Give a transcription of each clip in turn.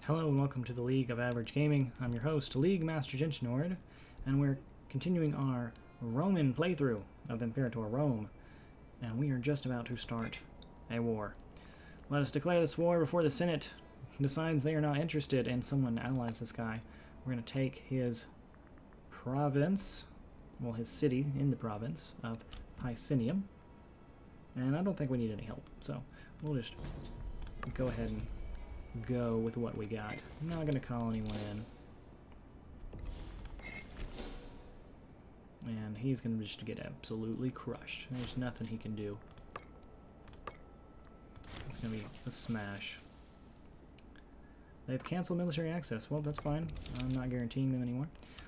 Hello and welcome to the League of Average Gaming. I'm your host, League Master Gentianord, and we're continuing our Roman playthrough of Imperator Rome, and we are just about to start a war. Let us declare this war before the Senate decides they are not interested and someone allies this guy. We're going to take his province, well, his city in the province of Picenium, and I don't think we need any help, so we'll just go ahead and go with what we got. I'm not going to call anyone in. And he's going to just get absolutely crushed. There's nothing he can do. It's going to be a smash. They've canceled military access. Well, that's fine. I'm not guaranteeing them anymore.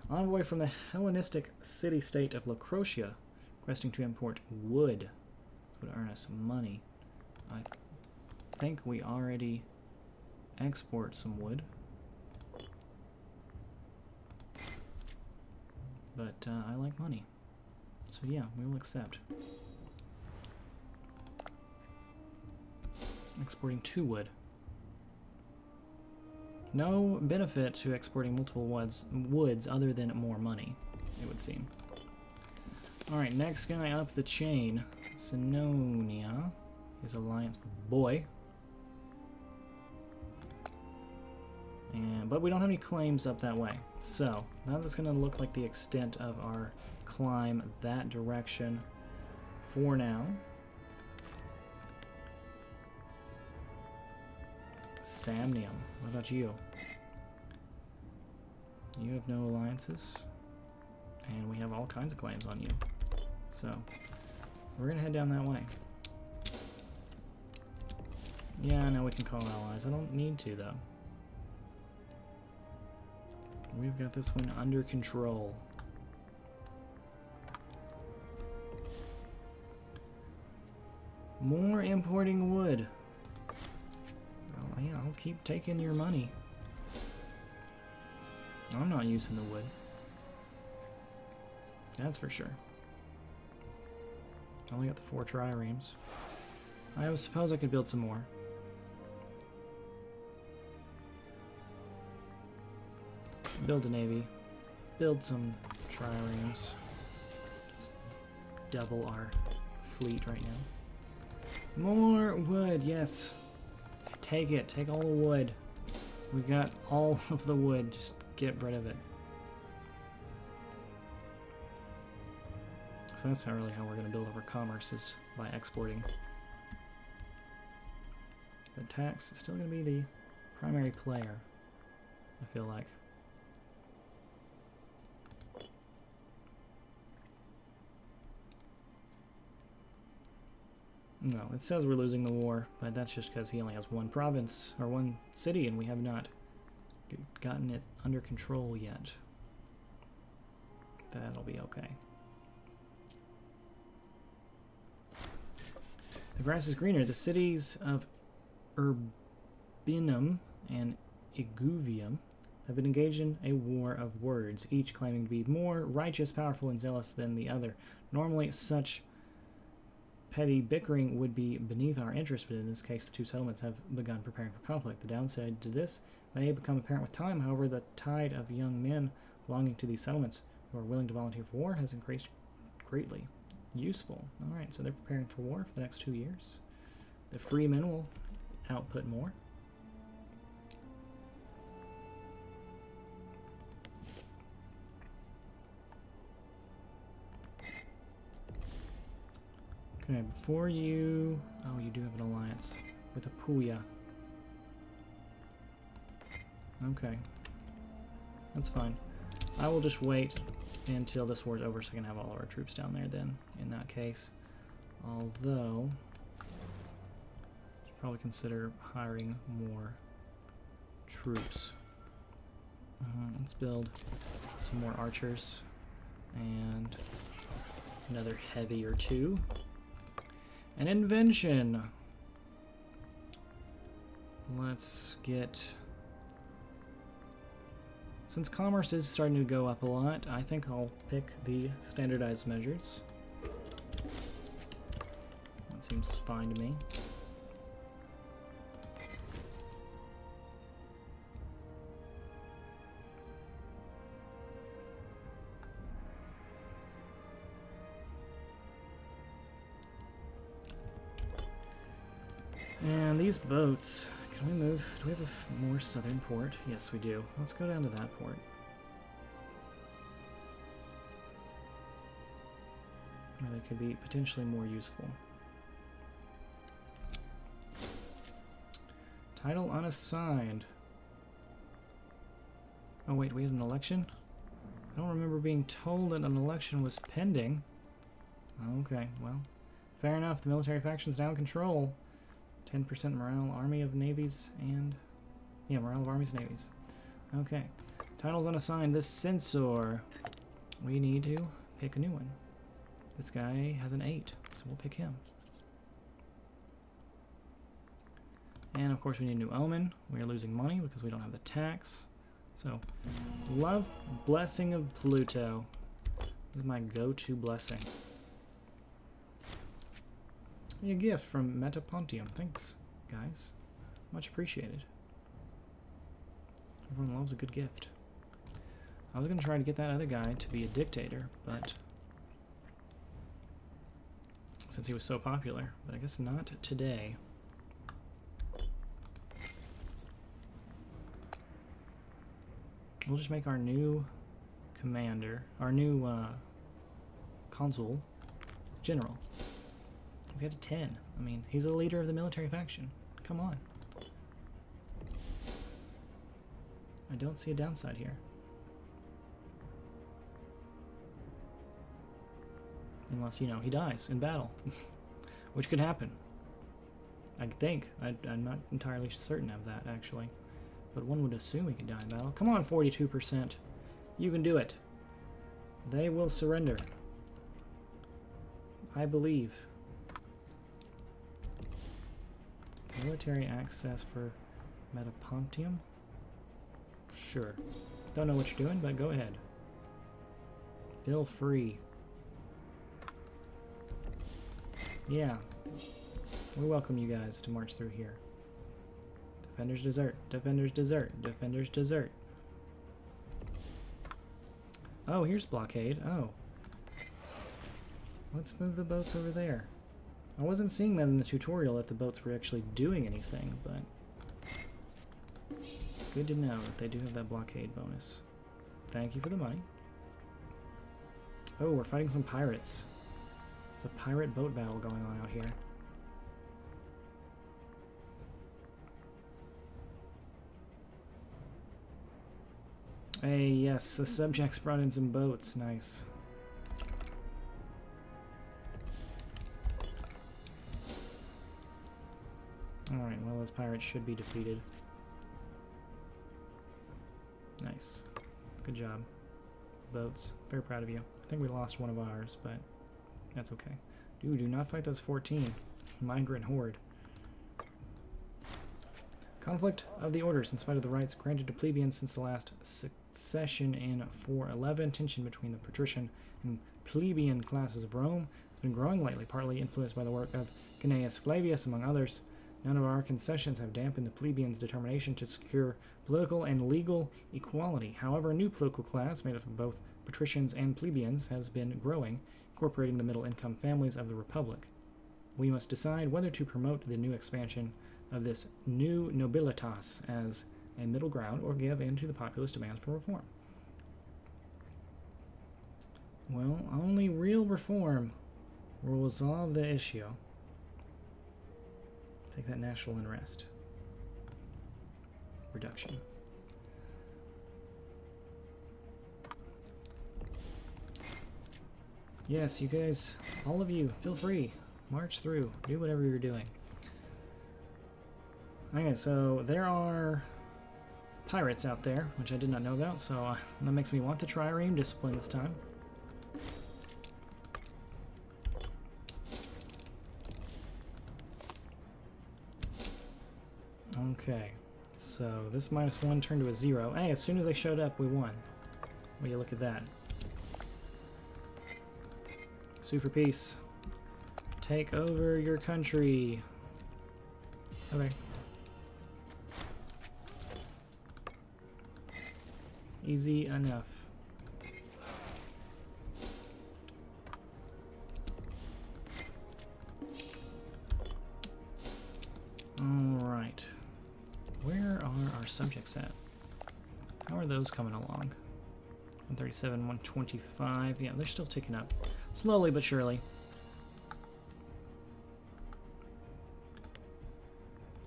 Envoy from the Hellenistic city-state of Locrotia, requesting to import wood. This would earn us money. I think we already export some wood, but I like money, so yeah, we will accept. Exporting 2 wood. No benefit to exporting multiple woods other than more money, it would seem. Alright, next guy up the chain, Sinonia, his alliance for boy. But we don't have any claims up that way. So, now that's going to look like the extent of our climb that direction for now. Samnium, what about you? You have no alliances. And we have all kinds of claims on you. So, we're going to head down that way. Yeah, I know we can call allies. I don't need to, though. We've got this one under control. More importing wood. Oh yeah, I'll keep taking your money. I'm not using the wood. That's for sure. I only got the 4 triremes. I suppose I could build some more. Build a navy, build some triremes, just double our fleet right now. More wood, yes. Take it, take all the wood. We got all of the wood, just get rid of it. So that's not really how we're going to build up our commerce, is by exporting. But tax is still going to be the primary player, I feel like. No, it says we're losing the war, but that's just because he only has 1 province, or 1 city, and we have not gotten it under control yet. That'll be okay. The grass is greener. The cities of Urbinum and Iguvium have been engaged in a war of words, each claiming to be more righteous, powerful, and zealous than the other. Normally, such petty bickering would be beneath our interest, but in this case the 2 settlements have begun preparing for conflict. The downside to this may become apparent with time. However, the tide of young men belonging to these settlements who are willing to volunteer for war has increased greatly. Useful. Alright, so they're preparing for war for the next 2 years. The free men will output more. Okay, before you... Oh, you do have an alliance with Apulia. Okay. That's fine. I will just wait until this war's over so I can have all of our troops down there then, in that case. Although, should probably consider hiring more troops. Let's build some more archers and another heavy or 2. An invention. Let's get... Since commerce is starting to go up a lot, I think I'll pick the standardized measures. That seems fine to me. And these boats, can we move? Do we have a more southern port? Yes, we do. Let's go down to that port. Where they could be potentially more useful. Title unassigned. Oh wait, we had an election? I don't remember being told that an election was pending. Okay, well, fair enough. The military faction's now in control. 10% morale, army of navies, and... yeah, morale of armies and navies. Okay. Titles unassigned. This censor. We need to pick a new one. This guy has an 8, so we'll pick him. And of course we need a new omen. We are losing money because we don't have the tax. So, love, blessing of Pluto. This is my go-to blessing. A gift from Metapontium. Thanks, guys. Much appreciated. Everyone loves a good gift. I was going to try to get that other guy to be a dictator, but... since he was so popular. But I guess not today. We'll just make our new commander, our new consul, general. He's got a 10. I mean, he's the leader of the military faction. Come on. I don't see a downside here. Unless, you know, he dies in battle. Which could happen. I think. I'm not entirely certain of that, actually. But one would assume he could die in battle. Come on, 42%. You can do it. They will surrender. I believe. Military access for Metapontium? Sure. Don't know what you're doing, but go ahead. Feel free. Yeah. We welcome you guys to march through here. Defenders desert. Defenders desert. Defenders desert. Oh, here's blockade. Oh. Let's move the boats over there. I wasn't seeing that in the tutorial that the boats were actually doing anything, but good to know that they do have that blockade bonus. Thank you for the money. Oh, we're fighting some pirates. There's a pirate boat battle going on out here. Hey, yes, the subjects brought in some boats. Nice. Alright, well, those pirates should be defeated. Nice. Good job. Boats. Very proud of you. I think we lost one of ours, but that's okay. Dude, do not fight those 14. Migrant horde. Conflict of the orders, in spite of the rights granted to plebeians since the last succession in 411. Tension between the patrician and plebeian classes of Rome has been growing lately, partly influenced by the work of Gnaeus Flavius, among others. None of our concessions have dampened the plebeians' determination to secure political and legal equality. However, a new political class, made up of both patricians and plebeians, has been growing, incorporating the middle-income families of the Republic. We must decide whether to promote the new expansion of this new nobilitas as a middle ground or give in to the populist demands for reform. Well, only real reform will resolve the issue. Take that national unrest. Reduction. Yes, you guys, all of you, feel free. March through. Do whatever you're doing. Okay, so there are pirates out there, which I did not know about, so that makes me want the trireme discipline this time. Okay, so this -1 turned to a 0. Hey, as soon as they showed up, we won. Will you look at that? Sue for peace. Take over your country. Okay. Easy enough. are our subjects at? How are those coming along? 137, 125. Yeah, they're still ticking up. Slowly but surely.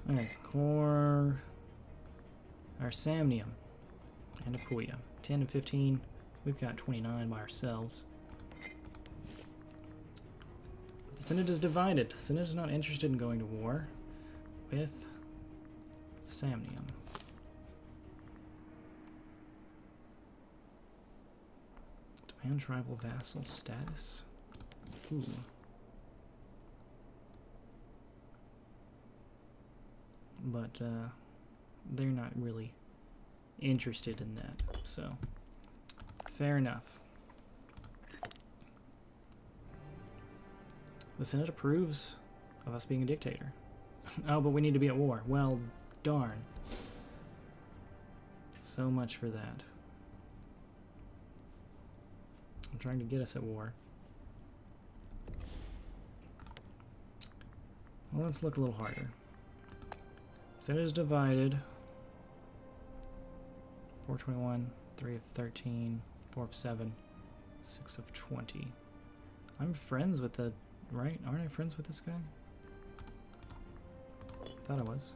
Alright, core... Our Samnium and Apulia. 10 and 15. We've got 29 by ourselves. The Senate is divided. The Senate is not interested in going to war with Samnium. Demand tribal vassal status. Ooh. But they're not really interested in that, so fair enough. The Senate approves of us being a dictator. Oh, but we need to be at war. Well, darn. So much for that. I'm trying to get us at war. Well, let's look a little harder. Senate is divided. 421, 3 of 13, 4 of 7, 6 of 20. I'm friends with the... Right? Aren't I friends with this guy? Thought I was.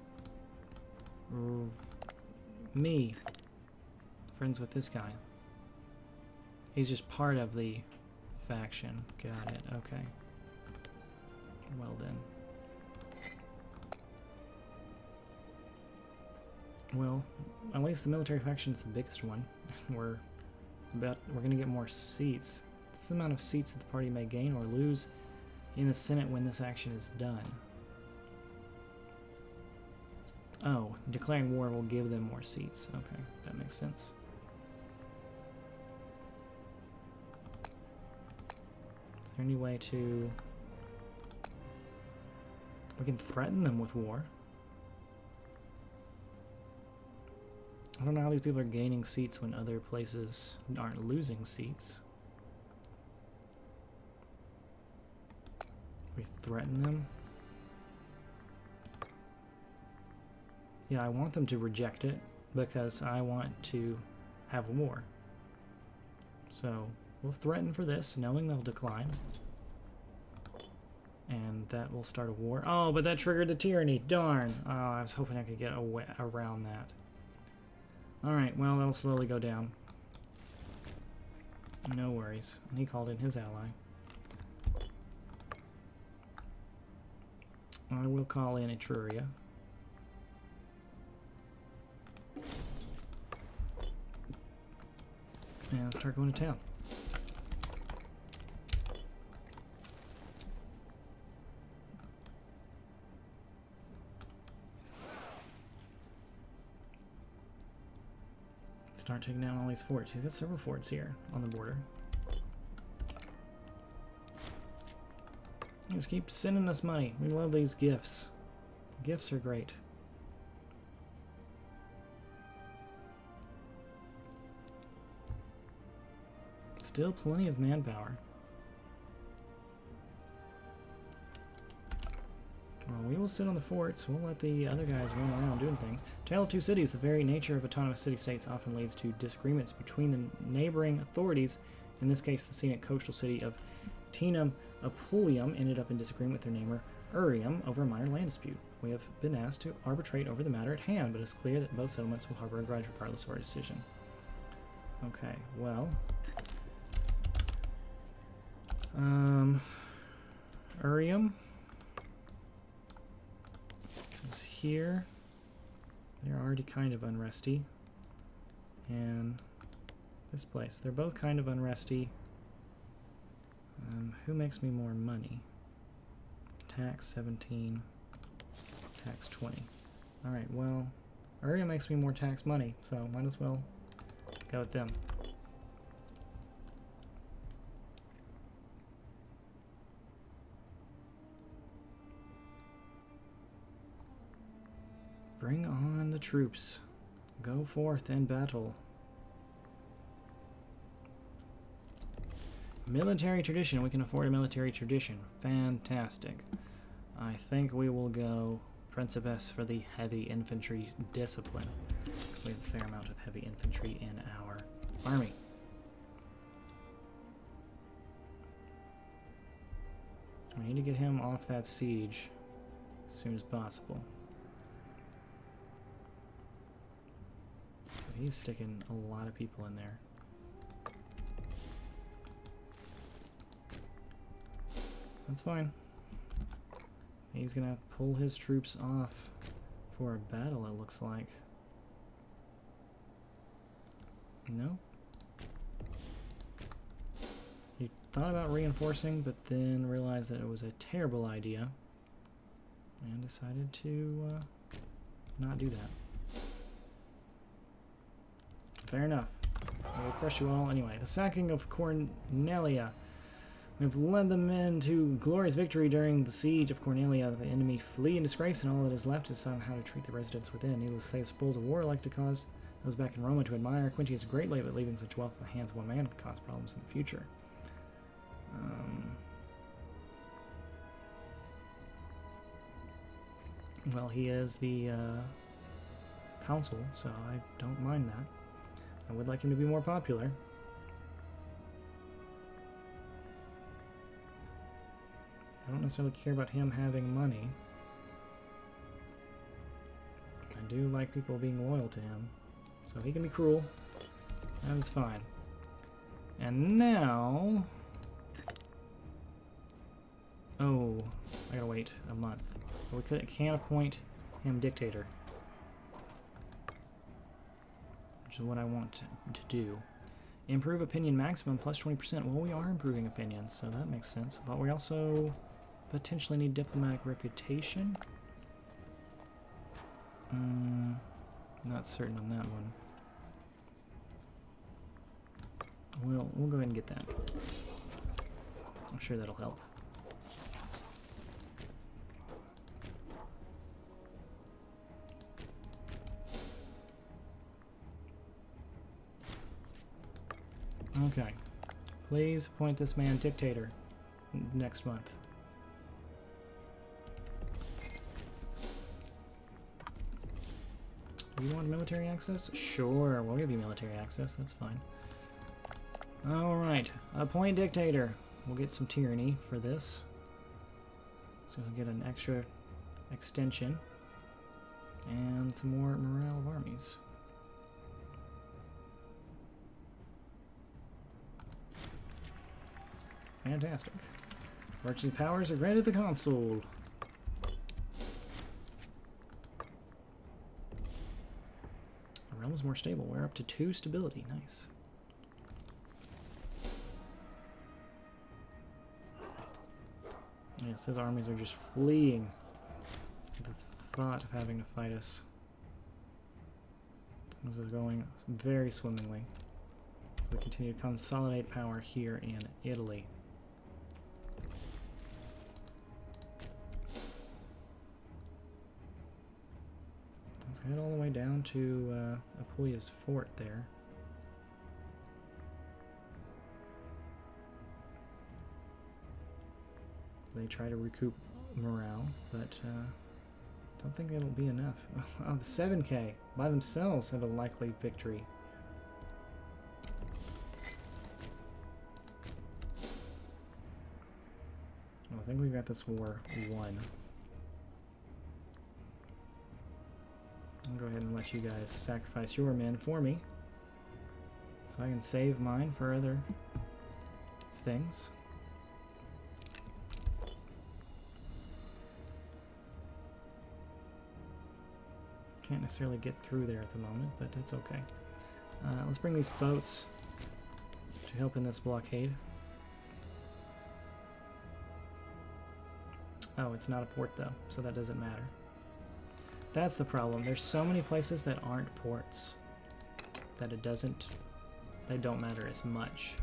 Me. Friends with this guy. He's just part of the faction. Got it. Okay. Well then. Well, at least the military faction's the biggest one. We're gonna get more seats. This is the amount of seats that the party may gain or lose in the Senate when this action is done. Oh, declaring war will give them more seats. Okay, that makes sense. Is there any way to... We can threaten them with war. I don't know how these people are gaining seats when other places aren't losing seats. We threaten them. Yeah, I want them to reject it because I want to have a war. So we'll threaten for this, knowing they'll decline. And that will start a war. Oh, but that triggered the tyranny. Darn. Oh, I was hoping I could get around that. Alright, well, that'll slowly go down. No worries. And he called in his ally. I will call in Etruria. And start going to town. Start taking down all these forts. He's got several forts here on the border. Just keep sending us money. We love these gifts. Gifts are great. Still plenty of manpower. Well, we will sit on the forts. We'll let the other guys run around doing things. Tale of Two Cities. The very nature of autonomous city-states often leads to disagreements between the neighboring authorities. In this case, the scenic coastal city of Tinum Apulium ended up in disagreement with their neighbor Urium over a minor land dispute. We have been asked to arbitrate over the matter at hand, but it's clear that both settlements will harbor a grudge regardless of our decision. Okay, well... Urium is here. They're already kind of unresty. And this place, they're both kind of unresty. Who makes me more money? Tax 17, tax 20. Alright, well, Urium makes me more tax money, so might as well go with them. Bring on the troops. Go forth and battle. Military tradition. We can afford a military tradition. Fantastic. I think we will go Principes for the heavy infantry discipline. Because we have a fair amount of heavy infantry in our army. We need to get him off that siege as soon as possible. But he's sticking a lot of people in there. That's fine. He's gonna pull his troops off for a battle, it looks like. No? He thought about reinforcing, but then realized that it was a terrible idea and decided to not do that. Fair enough. I will crush you all. Anyway, the sacking of Cornelia. We've led the men to glorious victory during the siege of Cornelia. The enemy flee in disgrace, and all that is left is on how to treat the residents within. Needless to say, the spoils of war are like to cause those back in Roma to admire Quintius greatly, but leaving such wealth in the hands of one man could cause problems in the future. Well, he is the consul, so I don't mind that. I would like him to be more popular. I don't necessarily care about him having money. I do like people being loyal to him. So he can be cruel. That's fine. And now... Oh, I gotta wait a month. But we can't appoint him dictator. Which is what I want to do. Improve opinion maximum plus 20%. Well, we are improving opinions, so that makes sense. But we also potentially need diplomatic reputation. Not certain on that one. We'll go ahead and get that. I'm sure that'll help. Okay. Please appoint this man dictator next month. Do you want military access? Sure, we'll give you military access. That's fine. Alright. Appoint dictator. We'll get some tyranny for this. So we'll get an extra extension. And some more morale of armies. Fantastic. Emergency powers are granted the consul. Our realm is more stable. We're up to 2 stability. Nice. Yes, his armies are just fleeing at the thought of having to fight us. This is going very swimmingly. So we continue to consolidate power here in Italy. Let's head all the way down to Apulia's fort there. They try to recoup morale, but don't think it'll be enough. Oh, the 7K by themselves have a likely victory. Oh, I think we got this war won. I'll go ahead and let you guys sacrifice your men for me, so I can save mine for other things. Can't necessarily get through there at the moment, but it's okay. Let's bring these boats to help in this blockade. Oh, it's not a port though, so that doesn't matter. That's the problem. There's so many places that aren't ports that they don't matter as much.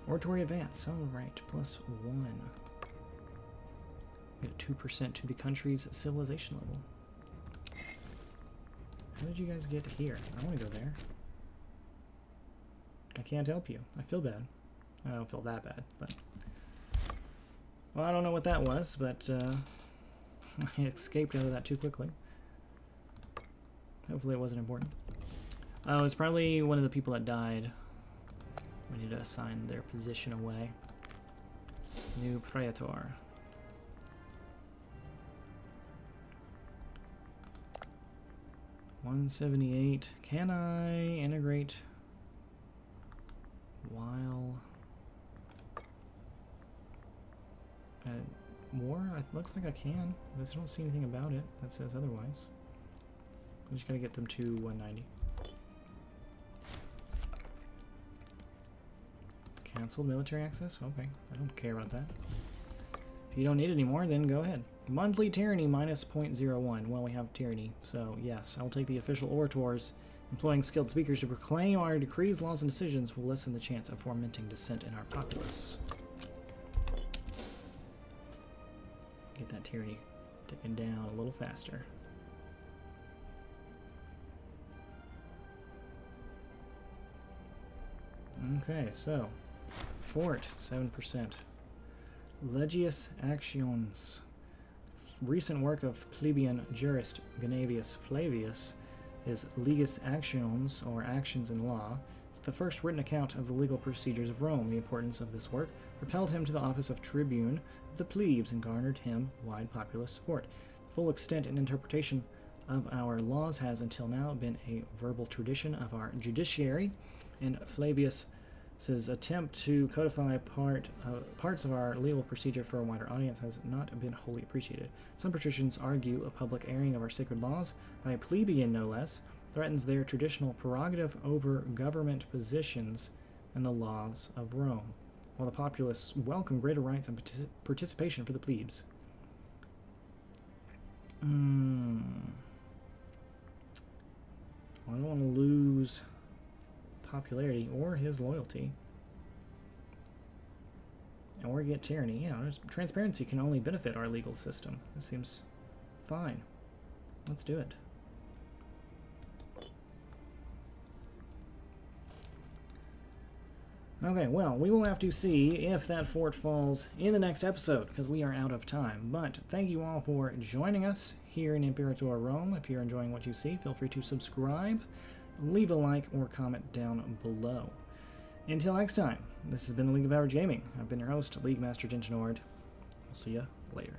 Oratory advance. All right, +1. Get 2% to the country's civilization level. How did you guys get here? I want to go there. I can't help you. I feel bad. I don't feel that bad, but Well, I don't know what that was, but I escaped out of that too quickly. Hopefully it wasn't important. Oh, it's probably one of the people that died. We need to assign their position away. New Praetor. $178. Can I integrate while at war? It looks like I can. I just don't see anything about it that says otherwise. I'm just gonna get them to 190. Cancelled military access? Okay, I don't care about that. If you don't need it anymore, then go ahead. Monthly tyranny minus 0.01. Well, we have tyranny, so yes, I'll take the official orators. Employing skilled speakers to proclaim our decrees, laws, and decisions will lessen the chance of fomenting dissent in our populace. Get that tyranny ticking down a little faster. Okay, so fort 7%. Legius actions. Recent work of plebeian jurist Gnaevius Flavius, his Legis Actions, or Actions in Law, is the first written account of the legal procedures of Rome. The importance of this work propelled him to the office of tribune of the plebes and garnered him wide popular support. The full extent and interpretation of our laws has until now been a verbal tradition of our judiciary, and Flavius's attempt to codify parts of our legal procedure for a wider audience has not been wholly appreciated. Some patricians argue a public airing of our sacred laws, by a plebeian no less, threatens their traditional prerogative over government positions and the laws of Rome, while the populace welcome greater rights and participation for the plebes. I don't want to lose popularity or his loyalty, or get tyranny. Yeah, transparency can only benefit our legal system. This seems fine. Let's do it. Okay, well, we will have to see if that fort falls in the next episode, because we are out of time. But thank you all for joining us here in Imperator Rome. If you're enjoying what you see, feel free to subscribe, leave a like, or comment down below. Until next time, this has been the League of Average Gaming. I've been your host, League Master Genshinord. We'll see you later.